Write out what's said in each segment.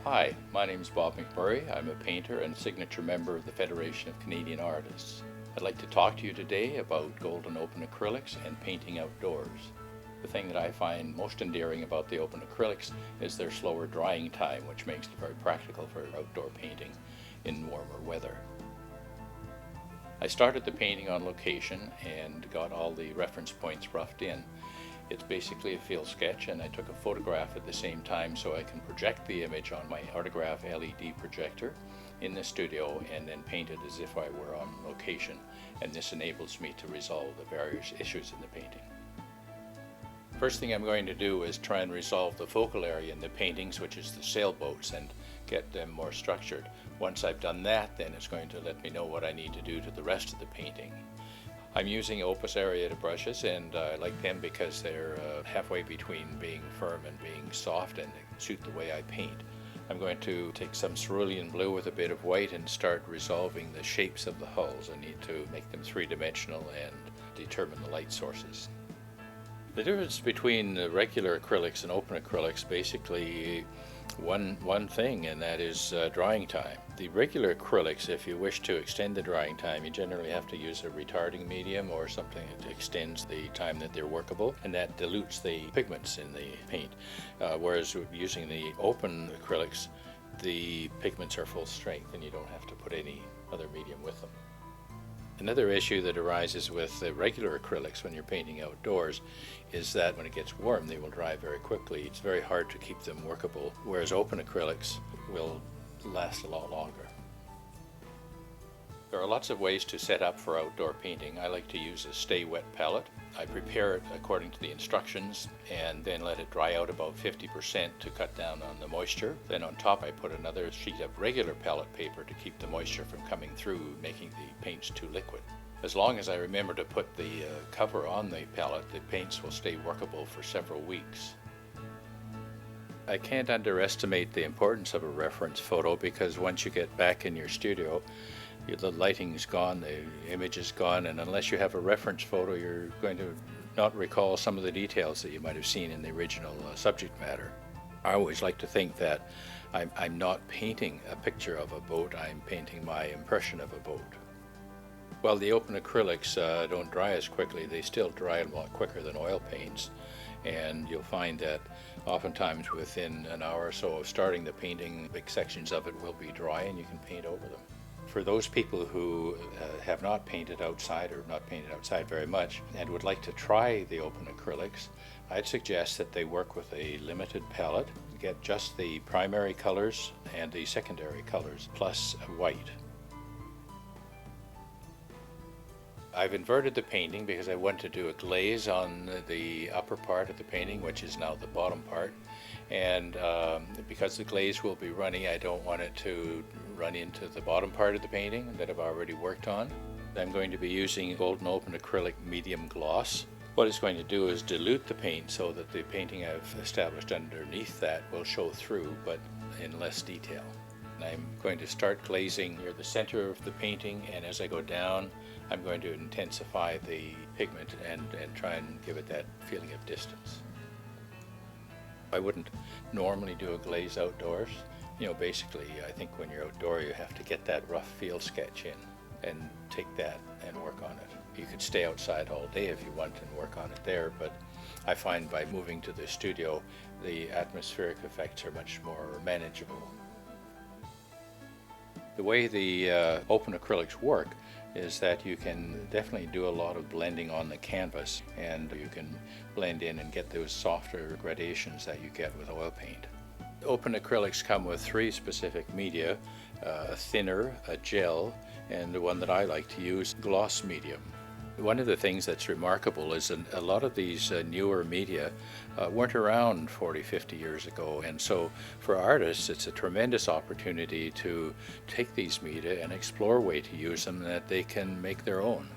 Hi, my name is Bob McMurray. I'm a painter and signature member of the Federation of Canadian Artists. I'd like to talk to you today about Golden Open Acrylics and painting outdoors. The thing that I find most endearing about the open acrylics is their slower drying time, which makes it very practical for outdoor painting in warmer weather. I started the painting on location and got all the reference points roughed in. It's basically a field sketch, and I took a photograph at the same time so I can project the image on my Autograph LED projector in the studio and then paint it as if I were on location, and this enables me to resolve the various issues in the painting. First thing I'm going to do is try and resolve the focal area in the paintings, which is the sailboats, and get them more structured. Once I've done that, then it's going to let me know what I need to do to the rest of the painting. I'm using Opus aerated brushes, and I like them because they're halfway between being firm and being soft, and they suit the way I paint. I'm going to take some cerulean blue with a bit of white and start resolving the shapes of the hulls. I need to make them three-dimensional and determine the light sources. The difference between the regular acrylics and open acrylics basically one thing, and that is drying time. The regular acrylics, if you wish to extend the drying time, you generally have to use a retarding medium or something that extends the time that they're workable, and that dilutes the pigments in the paint. Whereas using the open acrylics, the pigments are full strength and you don't have to put any other medium with them. Another issue that arises with the regular acrylics when you're painting outdoors is that when it gets warm they will dry very quickly. It's very hard to keep them workable, whereas open acrylics will last a lot longer. There are lots of ways to set up for outdoor painting. I like to use a stay wet palette. I prepare it according to the instructions and then let it dry out about 50% to cut down on the moisture. Then on top I put another sheet of regular palette paper to keep the moisture from coming through, making the paints too liquid. As long as I remember to put the cover on the palette, the paints will stay workable for several weeks. I can't underestimate the importance of a reference photo, because once you get back in your studio, the lighting's gone, the image is gone, and unless you have a reference photo, you're going to not recall some of the details that you might have seen in the original subject matter. I always like to think that I'm not painting a picture of a boat, I'm painting my impression of a boat. While the open acrylics don't dry as quickly, they still dry a lot quicker than oil paints, and you'll find that oftentimes within an hour or so of starting the painting, big sections of it will be dry and you can paint over them. For those people who have not painted outside or not painted outside very much and would like to try the open acrylics, I'd suggest that they work with a limited palette, get just the primary colors and the secondary colors plus white. I've inverted the painting because I want to do a glaze on the upper part of the painting, which is now the bottom part, and because the glaze will be runny, I don't want it to run into the bottom part of the painting that I've already worked on. I'm going to be using Golden Open Acrylic Medium Gloss. What it's going to do is dilute the paint so that the painting I've established underneath that will show through, but in less detail. I'm going to start glazing near the center of the painting, and as I go down I'm going to intensify the pigment and try and give it that feeling of distance. I wouldn't normally do a glaze outdoors. Basically I think when you're outdoor you have to get that rough field sketch in and take that and work on it. You could stay outside all day if you want and work on it there, but I find by moving to the studio the atmospheric effects are much more manageable. The way the open acrylics work is that you can definitely do a lot of blending on the canvas, and you can blend in and get those softer gradations that you get with oil paint. Open acrylics come with three specific media: a thinner, a gel, and the one that I like to use, gloss medium. One of the things that's remarkable is a lot of these newer media weren't around 40-50 years ago, and so for artists it's a tremendous opportunity to take these media and explore a way to use them that they can make their own.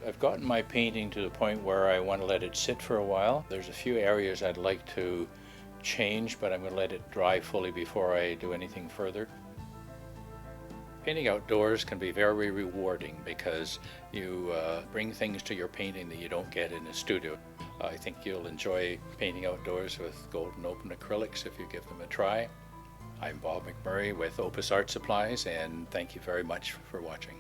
I've gotten my painting to the point where I want to let it sit for a while. There's a few areas I'd like to change, but I'm going to let it dry fully before I do anything further. Painting outdoors can be very rewarding because you bring things to your painting that you don't get in a studio. I think you'll enjoy painting outdoors with Golden Open Acrylics if you give them a try. I'm Bob McMurray with Opus Art Supplies, and thank you very much for watching.